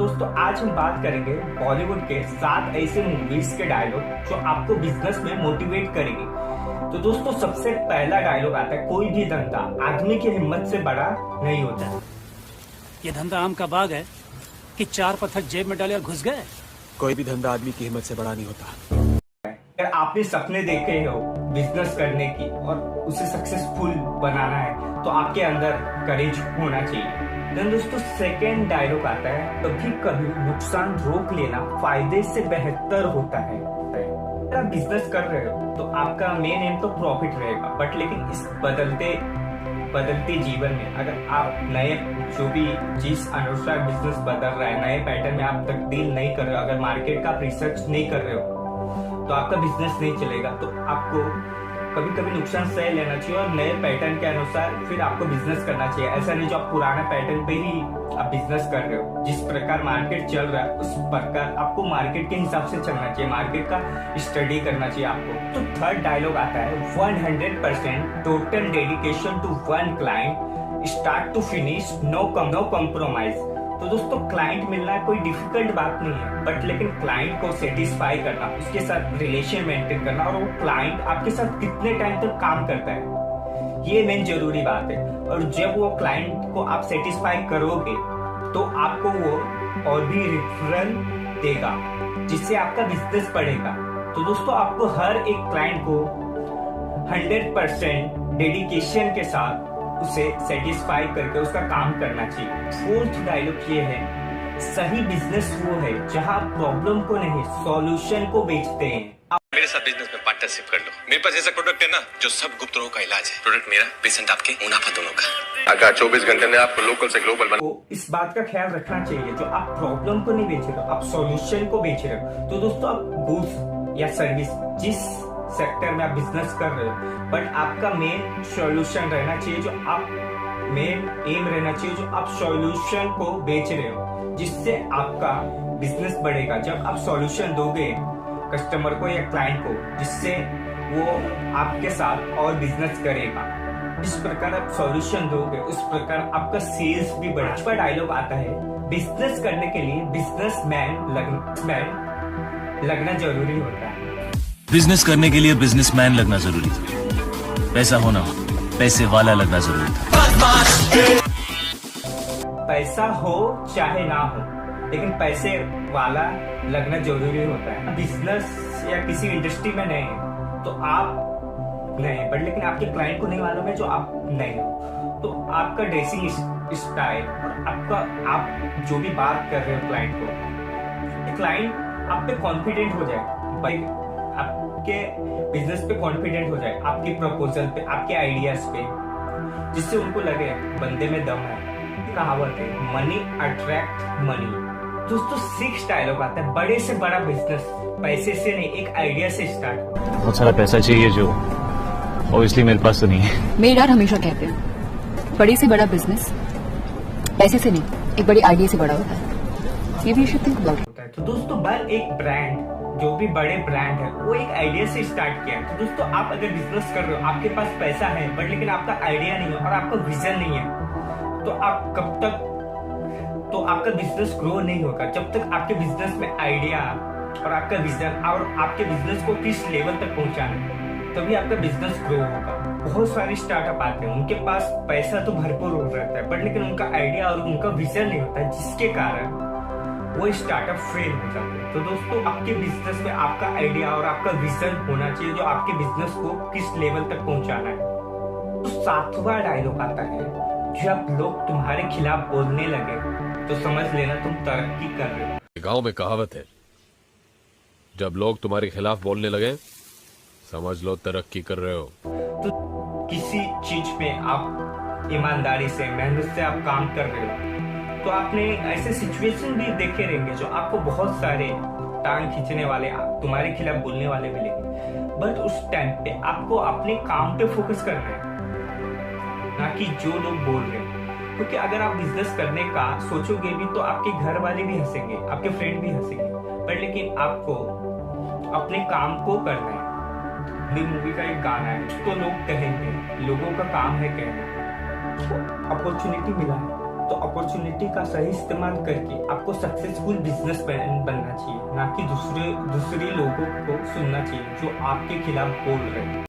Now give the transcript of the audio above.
दोस्तों आज हम बात करेंगे बॉलीवुड के 7 ऐसे मूवीज के डायलॉग जो आपको बिजनेस में मोटिवेट करेंगे। तो दोस्तों सबसे पहला डायलॉग आता है, कोई भी धंधा आदमी की हिम्मत से बड़ा नहीं होता। ये धंधा आम का बाग है कि 4 पत्थर जेब में डाले और घुस गए। कोई भी धंधा आदमी की हिम्मत से बड़ा नहीं होता। अगर आपने सपने देखे हो बिजनेस करने की और उसे सक्सेसफुल बनाना है तो आपके अंदर करेज होना चाहिए। देन दोस्तों सेकेंड डायलॉग आता है, कभी कभी नुकसान रोक लेना फायदे से बेहतर होता है। अगर आप बिजनेस कर रहे हो तो आपका मेन एम तो प्रॉफिट रहेगा, बट लेकिन इस बदलते जीवन में अगर आप नए जो भी जिस अनुसार बिजनेस बदल रहा है, नए पैटर्न में आप तब्दील नहीं कर रहे हो, अगर मार्केट का आप रिसर्च नहीं कर रहे हो तो आपका बिजनेस नहीं चलेगा। तो आपको कभी कभी नुकसान सह लेना चाहिए और नए पैटर्न के अनुसार फिर आपको बिजनेस करना चाहिए। ऐसा नहीं जो आप पुराने पैटर्न पे ही आप बिजनेस कर रहे हो। जिस प्रकार मार्केट चल रहा है उस प्रकार आपको मार्केट के हिसाब से चलना चाहिए, मार्केट का स्टडी करना चाहिए आपको। तो थर्ड डायलॉग आता है, 100% total dedication to one client, start to finish, no compromise. तो दोस्तों क्लाइंट मिलना कोई डिफिकल्ट बात नहीं है, बट लेकिन क्लाइंट को सेटिस्फाई करना, उसके साथ रिलेशन मेंटेन करना और वो क्लाइंट आपके साथ कितने टाइम तक काम करता है, ये मेन जरूरी बात है। और जब वो क्लाइंट को आप सेटिस्फाई करोगे तो आपको वो और भी रेफरल देगा जिससे आपका बिजनेस बढ़ेगा। तो दोस्तों आपको हर एक क्लाइंट को 100% डेडिकेशन के साथ उसे सेटिस्फाई करके उसका काम करना चाहिए। फोर्थ डायलॉग ये है, सही बिजनेस वो है जहां प्रॉब्लम को नहीं सॉल्यूशन को बेचते हैं। मेरे साथ बिजनेस में पार्टनरशिप कर लो। मेरे पास ऐसा प्रोडक्ट है ना जो सब गुप्त रोग का इलाज है। प्रोडक्ट मेरा, पेशेंट आपके, मुनाफा दोनों का। अगर 24 घंटे में आपको लोकल से ग्लोबल बना। तो इस बात का ख्याल रखना चाहिए, जो आप प्रॉब्लम को नहीं बेच रहे हो, आप सॉल्यूशन को बेच रहे हो। तो दोस्तों आप गुड्स या सर्विस जिस सेक्टर में आप बिजनेस कर रहे हो, बट आपका मेन सॉल्यूशन रहना चाहिए, जो आप मेन एम रहना चाहिए, जो आप सॉल्यूशन को बेच रहे हो, जिससे आपका बिजनेस बढ़ेगा। जब आप सॉल्यूशन दोगे कस्टमर को या क्लाइंट को, जिससे वो आपके साथ और बिजनेस करेगा। जिस प्रकार आप सॉल्यूशन दोगे उस प्रकार आपका सेल्स भी बढ़ेगा। पांचवा डायलॉग आता है, बिजनेस करने के लिए बिजनेसमैन लगना जरूरी होता है। बिजनेस करने के लिए बिजनेसमैन लगना जरूरी था। पैसा होना, पैसे वाला लगना जरूरी था। पैसा हो चाहे ना हो, लेकिन पैसे वाला लगना जरूरी होता है। बिजनेस या किसी इंडस्ट्री में नहीं है तो आप नहीं, बट लेकिन आपके क्लाइंट को नहीं मालूम है जो आप नहीं हो, तो आपका ड्रेसिंग स्टाइल और आप जो भी बात कर रहे हो क्लाइंट को, क्लाइंट आप पे कॉन्फिडेंट हो जाए, भाई आपके बिजनेस पे कॉन्फिडेंट हो जाए, आपके प्रपोजल पे, आपके आइडियाज पे, जिससे उनको लगे बंदे में दम है। कहावत है, मनी अट्रैक्ट मनी। दोस्तों 6 डायलॉग आता है, बड़े से बड़ा बिजनेस पैसे से नहीं एक आइडिया से स्टार्ट। बहुत सारा पैसा चाहिए जो ऑब्वियसली मेरे पास तो नहीं है। मेरे डैड हमेशा कहते हैं, बड़े से बड़ा बिजनेस पैसे से नहीं एक बड़ी आइडिया से बड़ा होता है। ये भी शुड थिंक अबाउट इट। तो दोस्तों एक ब्रांड, जो भी बड़े ब्रांड है, वो एक आइडिया से स्टार्ट किया। तो दोस्तों आप अगर बिजनेस कर रहे हो, आपके पास पैसा है बट लेकिन आपका आइडिया नहीं है और आपका विजन नहीं है, तो आप कब तक, तो आपका बिजनेस ग्रो नहीं होगा। जब तक आपके बिजनेस में आइडिया और आपका विजन और आपके बिजनेस को किस लेवल तक पहुंचाना है, तभी आपका बिजनेस ग्रो होगा। बहुत सारे स्टार्टअप आते हैं, उनके पास पैसा तो भरपूर हो रहता है, बट लेकिन उनका आइडिया और उनका विजन नहीं होता है, जिसके कारण वो स्टार्टअप फेल हो जाते हैं। तो दोस्तों आपके बिजनेस में आपका आइडिया और आपका विजन होना चाहिए, जो आपके बिजनेस को किस लेवल तक पहुंचाना है। तो 7वां डायलॉग आता है, जब लोग तुम्हारे खिलाफ बोलने लगे तो समझ लेना तुम तरक्की कर रहे हो। गांव में कहावत है, जब लोग तुम्हारे खिलाफ बोलने लगे समझ लो तरक्की कर रहे हो। तो किसी चीज में आप ईमानदारी से, मेहनत से आप काम कर रहे हो, तो आपने ऐसे सिचुएशन भी देखे रहेंगे जो आपको बहुत सारे टांग खींचने वाले, तुम्हारे खिलाफ बोलने वाले मिलेंगे, बट उस टाइम पे आपको अपने काम पे फोकस करना है, ना कि जो लोग बोल रहे हैं। क्योंकि अगर आप बिजनेस करने का सोचोगे भी तो आपके घर वाले भी हंसेंगे, आपके फ्रेंड भी हंसेंगे, बट लेकिन आपको अपने काम को करना है। मूवी का एक गाना है, तो लोग कहेंगे, लोगों का काम है कहना। तो अपॉर्चुनिटी मिला है तो अपॉर्चुनिटी का सही इस्तेमाल करके आपको सक्सेसफुल बिजनेसमैन बनना चाहिए, ना कि दूसरे लोगों को सुनना चाहिए जो आपके खिलाफ बोल रहे हैं।